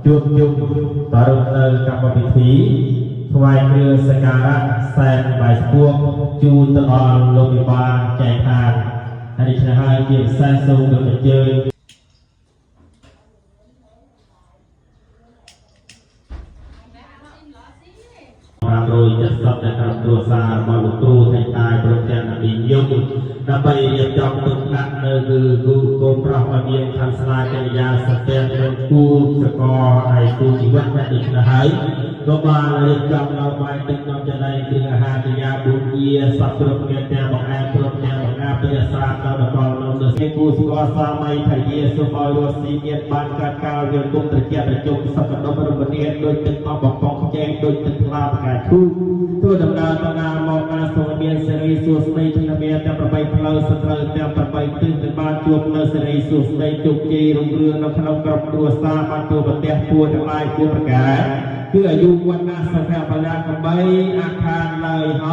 ជួបជុំប្រារព្ធនៅកម្មវិធីថ្វាយគ្រឿងសក្ការៈសែនបាយស្ពួកជូនទៅដល់លោកវិបាលចែកឋានហើយដូច្នេះហើយជាពិសេសសូមđượcអញ្ជើញ770ដែលតាមគ្រួសាររបស់លោកគ្រូថៃតាយព្រមទាំងអភិយមដើម្បីរៀបចំទុកដាក់នៅគឺគូកូនប្រុសឲ្យមានឋានស្នាកិរិយាសព្ទនិងគូសកលហើយគូជីវិតដែលដូច្នេះហើយក៏បានរៀបចំនៅបាយទឹកក្នុងចំណីគ្រឿងអាហារជាយា4ជាសពគ្រប់គ្នាទាំងបង្អែមព្រមទាំងបង្អាប់ព្រះសាស្ត្រដល់ដល់នៅលើគូសកលសាមីថៃយាសូមឲ្យរស់ស៊ីមានបានកាត់កាលវាគុំត្រជាប្រជុំសក្តិរមនាដោយទឹកបបបចែកដោយទឹកថ្លាប្រកាឈូធ្វើដំណើរទៅដល់មកការសូមមានសេរីសួស្តីទាំងមានទាំងប្របីផ្លូវសត្រូវទាំងប្របីទិសនឹងបានជួបនៅសេរីសួស្តីជោគជ័យរុងរឿងនៅក្នុងក្រុមគ្រួសារបានជួបប្រទេសពួរទាំងឡាយពួរប្រការគឺអាយុវណ្ណៈសុខៈបញ្ញាកំបីអាខានឡើយហ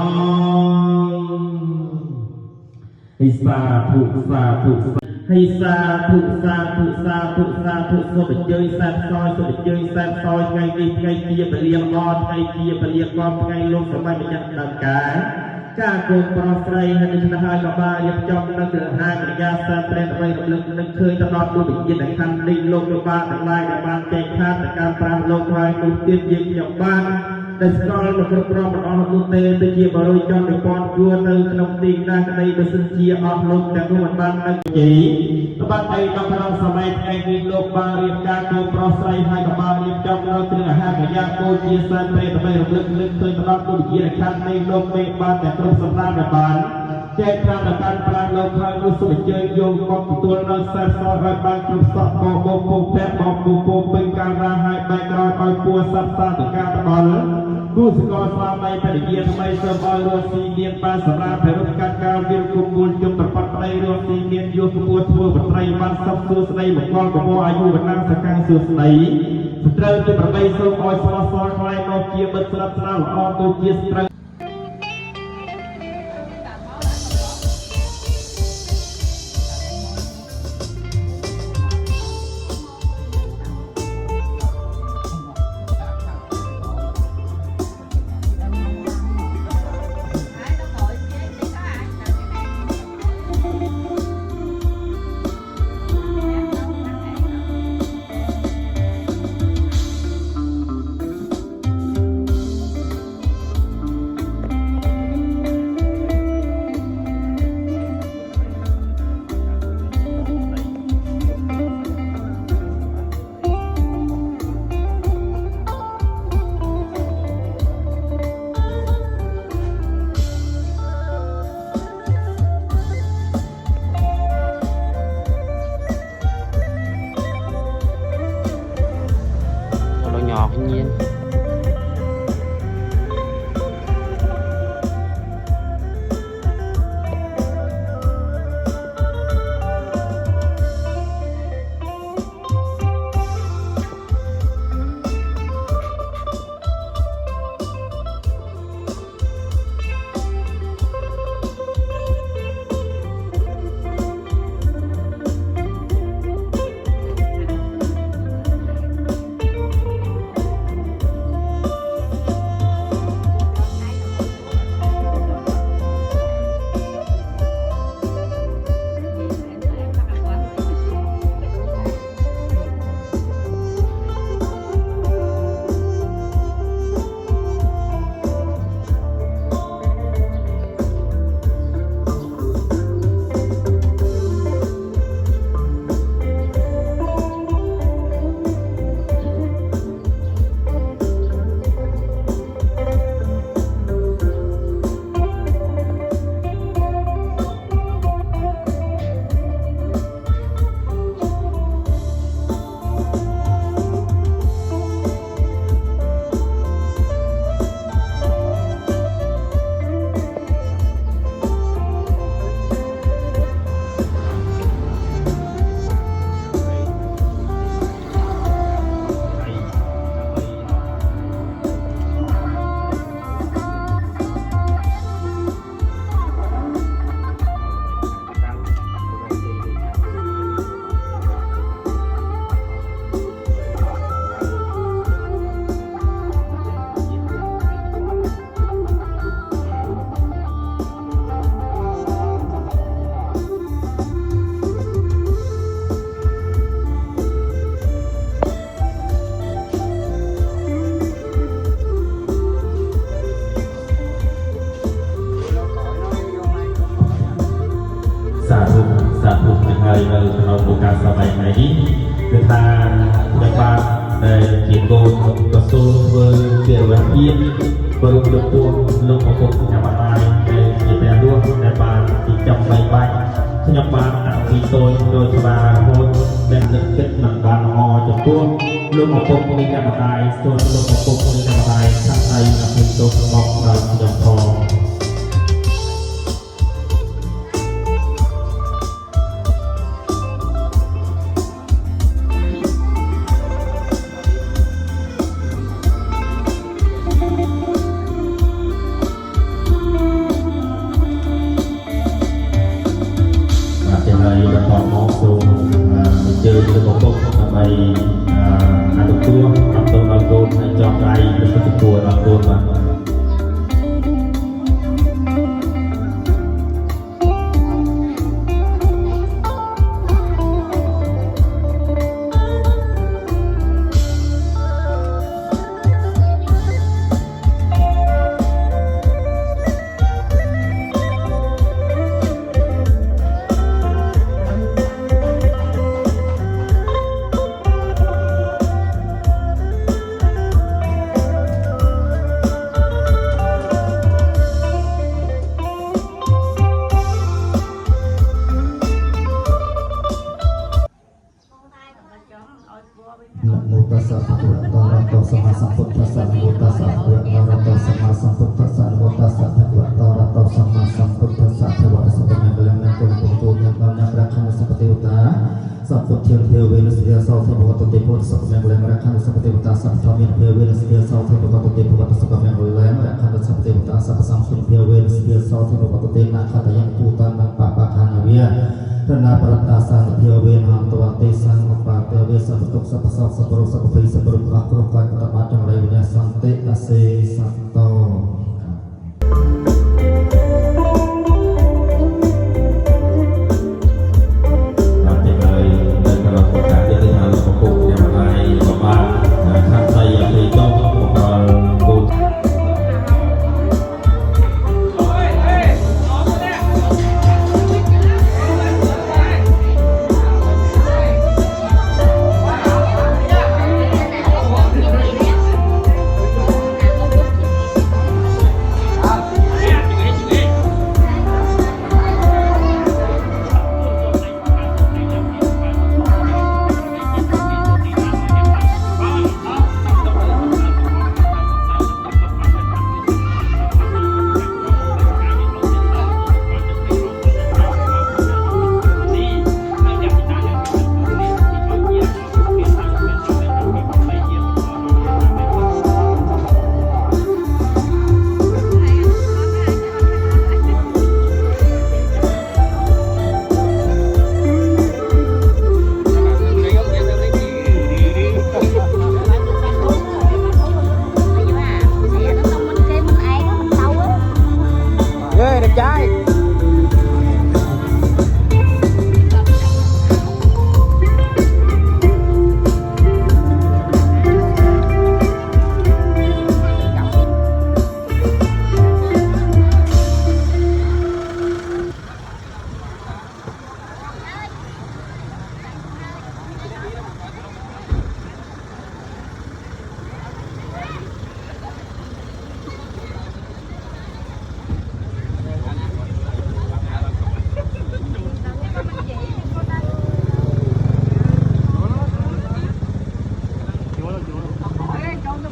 ងិសាធុសាធុហិសាធុសាធុសាធុសាធុសុបជ័យសែនសោយសុបជ័យសែនសោយថ្ងៃនេះថ្ងៃជាពលាល្អថ្ងៃជាពលាកមថ្ងៃលោកសម័យម្ចាស់ដើមការគោប្រុសស្រីហើយនេះហើយក៏បានរៀបចំនៅគ្រឿងអាហារកិរិយាសព្ទព្រះដើម្បីរំលឹកនឹកឃើញទៅដល់ទូវិញ្ញាណខណ្ឌនេះលោកក៏បានទាំងឡាយដែលបានចែកខាតទៅការប្រាំលោកហើយនោះទៀតយើងខ្ញុំបានដែលស្គាល់មកគ្រប់គ្រងរបស់លោកទេទៅជាបរិយចំពីពាន់គួរនៅក្នុងទីណាក្តីបើសិនជាអស់លោកទាំងនោះបានដឹកជ័យក៏បានទៅក្នុងសម័យថ្ងៃនេះលោកបានរៀបការគោប្រុសស្រីហើយក៏បានរៀបចំនៅគ្រឿងអាហារកិរិយាគោជាសែនព្រះដើម្បីរំលឹកនឹកឃើញទៅដល់ទូវិញ្ញាណខណ្ឌនេះលោកមេបានតែគ្រប់សម្រាប់ដែលបានចែកខាតទៅកាន់ប្រាំលោកហើយនោះសូមអញ្ជើញយកមកទទួលនៅសែនសោយឲ្យបានគ្រប់សក់បបោពោភៈបបោពោពេញកាលរាហើយបែកក្រោយឲ្យពួរសត្វសាទៅការដល់គូសកលស្វាមីបរិយាថ្មីសូមឲ្យរស់ស៊ីមានបានសម្រាប់ប្រពកាត់កាលវាគុំមូលជុំប្រប៉ាត់ប្តីរស់ស៊ីមានយុគពួរធ្វើបត្រីបានសុខសួស្តីមកដល់កបោអាយុវណ្ណៈសកាំងសួស្តីស្ត្រូវទី8សូមឲ្យស្មោះសរខ្លាយមកជាមិត្តស្រាប់ស្នាល្អទៅជាស្ត្រូវ ជាតិបរិបទពងលោកឪពុកខ្ញុំបានដែលជាព្រះរស់ដែលបានទីចំបីបាច់ខ្ញុំបានអភិតូចដោយស្បារហូតដែលនឹកគិតមិនបានល្អចំពោះលោកឪពុកនេះខ្ញុំបានសូមលោកឪពុកនេះខ្ញុំបានខាងដៃអភិតូចរបស់ដល់ខ្ញុំផង ហើយបន្តមកសូមអញ្ជើញលោកឪពុកដើម្បីអនុគ្រោះអំពើឲ្យកូនឲ្យចងដៃប្រសិទ្ធពរដល់កូនបាទ Namo tassa bhagavato arahato sama sambuddhassa namo tassa bhagavato arahato sama sambuddhassa namo tassa bhagavato arahato sama sambuddhassa bhagavato samanggalang nangkul pungkul nyambang nyabrakan seperti utara sabut thiam bhewe sedia sau theo bhagavato tiput samanggalang rakan seperti utara sabthamin bhewe sedia sau theo bhagavato tiput samanggalang rakan seperti utara sabsamsun bhewe sedia sau theo bhagavato tena khatayang tutan dan papakhanavya Karena peretasan Bhyawen Hantuan Tesan Mepate Wesa Betuk Sapasal Seperuk Seperuk Seperuk Akrokan Ketamatan Lainnya Santai Ase Santo Nanti dari dan kalau kita jadi hal pokok yang lain Bapak kan saya hidup Bapak pun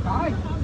Rồi.